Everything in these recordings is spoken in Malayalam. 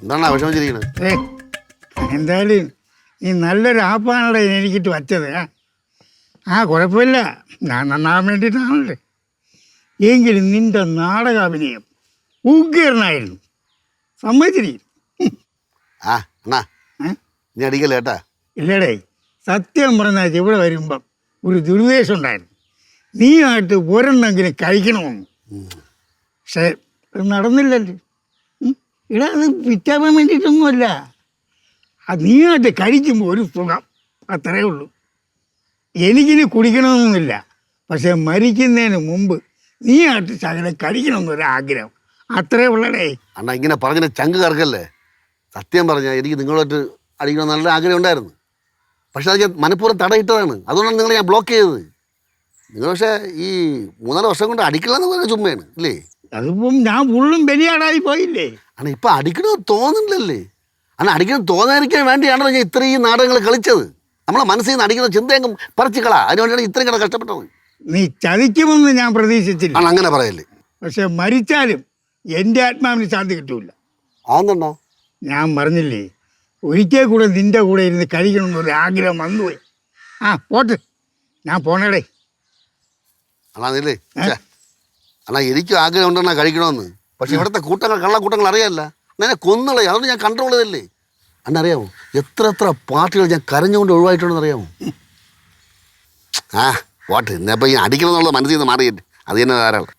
എന്താണ് വിഷമിച്ചിരിക്കുന്നത്? എന്തായാലും നീ നല്ലൊരു ആപ്പാണല്ലേ എനിക്കിട്ട് വച്ചത്. കുഴപ്പമില്ല, ഞാൻ നന്നാകാൻ വേണ്ടിയിട്ടാണല്ലേ. എങ്കിലും നിന്റെ നാടകാഭിനയം ഉഗ്രനായിരുന്നു, സമ്മതിച്ചിരിക്കും. അണ്ണാ നീ അടിക്കല്ലേ കേട്ടാ. ഇല്ലടേ, സത്യം പറഞ്ഞാൽ ഇവിടെ വരുമ്പം ഒരു ദുരുദ്ദേശം ഉണ്ടായിരുന്നു. നീയായിട്ട് ഒരെണ്ണെങ്കിലും കഴിക്കണമെന്ന്. പക്ഷേ അത് നടന്നില്ലല്ലോ. ഇവിടെ അത് വിറ്റാൻ വേണ്ടിയിട്ടൊന്നുമല്ല, നീയായിട്ട് കഴിക്കുമ്പോൾ ഒരു സുഖം, അത്രയേ ഉള്ളൂ. എനിക്കിനി കുടിക്കണമെന്നൊന്നുമില്ല, പക്ഷെ മരിക്കുന്നതിന് മുമ്പ് നീയായിട്ട് ശകലം കഴിക്കണമെന്നൊരാഗ്രഹം, അത്രേ ഉള്ളടേ. അണ്ണാ ഇങ്ങനെ പറഞ്ഞ ചങ്ക് കറക്കല്ലേ. സത്യം പറഞ്ഞാൽ എനിക്ക് നിങ്ങളായിട്ട് അടിക്കണം നല്ല ആഗ്രഹം ഉണ്ടായിരുന്നു. പക്ഷെ അത് ഞാൻ മനഃപൂർവ്വം തടയിട്ടതാണ്. അതുകൊണ്ടാണ് നിങ്ങൾ ഞാൻ ബ്ലോക്ക് ചെയ്തത്. നിങ്ങൾ പക്ഷേ ഈ 3-4 വർഷം കൊണ്ട് അടിക്കണമെന്ന് പറഞ്ഞ ചുമ്മയാണ് ഇല്ലേ? അതിപ്പം ഞാൻ ഫുള്ളും ബലിയാടായി പോയില്ലേ. അണ്ണാ ഇപ്പം അടിക്കണമെന്ന് തോന്നുന്നില്ലല്ലേ? അണ്ണാ അടിക്കണം തോന്നാതിരിക്കാൻ വേണ്ടിയാണല്ലോ ഞാൻ ഇത്രയും നാടകങ്ങൾ കളിച്ചത്. നമ്മളെ മനസ്സിൽ നിന്ന് അടിക്കുന്ന ചിന്തയെങ്കിലും പറിച്ചുകളാ. അതിനുവേണ്ടിയാണ് ഇത്രയും കട കഷ്ടപ്പെട്ടത്. നീ ചതിക്കുമെന്ന് ഞാൻ പ്രതീക്ഷിച്ചില്ല. അങ്ങനെ പറയല്ലേ. പക്ഷെ മരിച്ചാലും എൻ്റെ ആത്മാവിന് ശാന്തി കിട്ടൂല. അതെന്താ? ഞാൻ പറഞ്ഞില്ലേ, ഒരിക്കൽ കൂടെ നിൻ്റെ കൂടെ ഇരുന്ന് കഴിക്കണമെന്നൊരു ആഗ്രഹം വന്നുപോയി. പോട്ട്, ഞാൻ പോണേടേ. അണ്ണാ നില്ലേ, അണ്ണാ എനിക്കും ആഗ്രഹം ഉണ്ടെന്നാ കഴിക്കണമെന്ന്. പക്ഷെ ഇവിടുത്തെ കൂട്ടങ്ങൾ കള്ളക്കൂട്ടങ്ങൾ അറിയാമല്ല, എന്നെ കൊന്നുകളെ. അതുകൊണ്ട് ഞാൻ കൺട്രോൾ ചെയ്തല്ലേ. അണ്ണ അറിയാമോ എത്ര പാർട്ടികൾ ഞാൻ കരഞ്ഞുകൊണ്ട് ഒഴിവായിട്ടുണ്ടെന്ന് അറിയാമോ? പോട്ട് ഇന്നിപ്പോൾ ഈ അടിക്കണമെന്നുള്ള മനസ്സിൽ നിന്ന് മാറിയിട്ട് അത് തന്നെ ധാരാളം.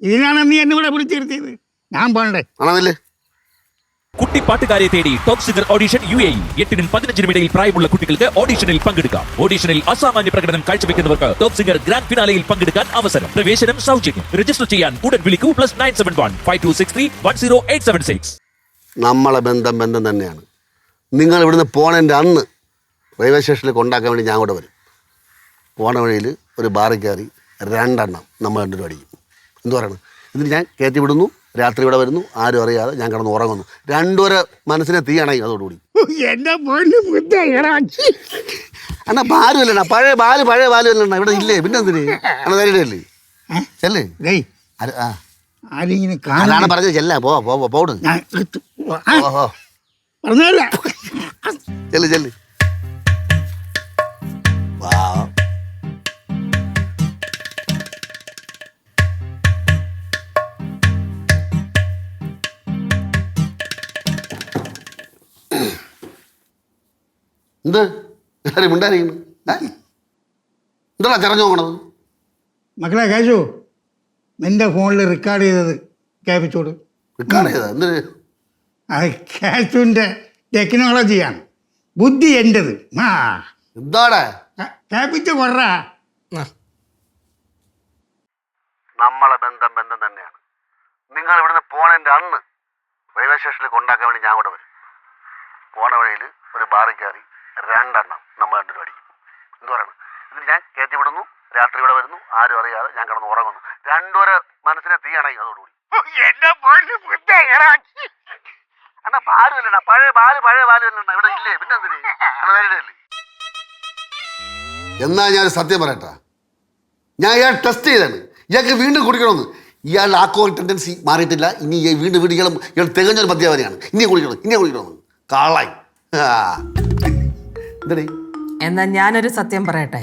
ഇതിനാണ് നീ എന്നെ ഇവിടെ വിളിച്ചിരുത്തിയത്. ഞാൻ പോകണ്ടേ? ആണല്ലേ. കുട്ടിപ്പാട്ടുകാരെ തേടി ടോപ്പ് സിംഗർ ഓഡിഷൻ UAE. 8-നും 15-നും ഇടയിൽ പ്രായമുള്ള കുട്ടികൾക്ക് ഓഡിഷനിൽ പങ്കെടുക്കാം. ഓഡിഷനിൽ അസാമാന്യ പ്രകടനം കാഴ്ചവെക്കുന്നവർക്ക് ടോപ്പ് സിംഗർ ഗ്രാൻഡ് ഫിനാലയിൽ പങ്കെടുക്കാൻ അവസരം. പ്രവേശനം സൗജന്യം. രജിസ്റ്റർ ചെയ്യാൻ ഉടൻ വിളിക്കൂ. +971 5263 10876. നമ്മളെ ബന്ധം തന്നെയാണ്. നിങ്ങൾ ഇവിടുന്ന് പോണതിൻ്റെ അന്ന് റെയിൽവേ സ്റ്റേഷനിൽ കൊണ്ടാക്കാൻ വേണ്ടി ഞാൻ കൂടെ വരും. പോണ വഴിയിൽ ഒരു ബാറിൽ കയറി 2 എണ്ണം നമ്മൾ 2 അടിക്കും. എന്തു പറയണം? എന്നിട്ട് ഞാൻ കയറ്റി വിടുന്നു. രാത്രി ഇവിടെ വരുന്നു, ആരും അറിയാതെ ഞാൻ കിടന്ന് ഉറങ്ങുന്നു. 2 വരെ മനസ്സിനെ തീയണായി. അതോടുകൂടി അണ്ണാ ബാലുമല്ലണ്ണ, പഴയ ബാലു അല്ലണ്ണ ഇവിടെ ഇല്ലേ? പിന്നെ എന്തിന് അണ്ണ ധൈര്യല്ലേ? ചെല്ലേ ആരാണ് പറഞ്ഞത്? ചെല്ല പോട്. ചെല്ല് എന്ത് എല്ലാവരും മിണ്ടായിരിക്കുന്നു? എന്താ ചറഞ്ഞു നോക്കണത്? മക്കളെ കേശു, നിന്റെ ഫോണിൽ റെക്കോർഡ് ചെയ്തത് കേൾപ്പിച്ചോട്. റെക്കോർഡ് ചെയ്താ എന്തിന്? അത് കേശുവിൻ്റെ ടെക്നോളജിയാണ്, ബുദ്ധി എൻ്റെത്. എന്താടാ കേൾപ്പിച്ച് കൊറ. നമ്മളെ ബന്ധം തന്നെയാണ്. നിങ്ങൾ ഇവിടുന്ന് പോണതിൻ്റെ അന്ന് റെയിൽവേ സ്റ്റേഷനിൽ കൊണ്ടാക്കാൻ വേണ്ടി ഞാൻ കൂടെ വരും. പോണ വഴിയിൽ ഒരു ബാറിൽ കയറി 2 എണ്ണം നമ്മൾ 2 അടിക്കും. എന്തു പറയണം? എന്നിട്ട് ഞാൻ കയറ്റി വിടുന്നു. രാത്രി ഇവിടെ വരുന്നു, ആരും അറിയാതെ ഞാൻ കിടന്ന് ഉറങ്ങുന്നു. 2 വരെ മനസ്സിനെ തീയണായി. അതോടുകൂടി അണ്ണാ ബാലുമല്ലണ്ണ, പഴയ ബാലു അല്ലണ്ണ ഇവിടെ ഇല്ലേ? പിന്നെ എന്തിന് അണ്ണ ധൈര്യല്ലേ? എന്നാ ഞാൻ സത്യം പറയട്ടാ, ഞാൻ ഇയാൾ ടെസ്റ്റ് ചെയ്താണ്. ഇയാൾക്ക് വീണ്ടും കുടിക്കണമെന്ന്. ഇയാളുടെ ആൽക്കഹോൾ ടെൻഡൻസി മാറിയിട്ടില്ല. ഇനി വീണ്ടും ഇയാൾ തികഞ്ഞൊരു മദ്യപാനിയാണ്. ഇനിയും കുടിക്കണമെന്ന് കാളായി. എന്തേ? എന്നാ ഞാനൊരു സത്യം പറയട്ടെ.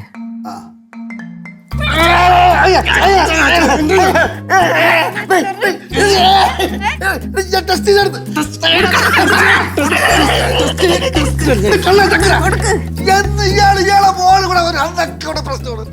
ഇയാളെ മോള് കൂടെ ഒരു അന്നൊക്കെ പ്രശ്നമാണ്.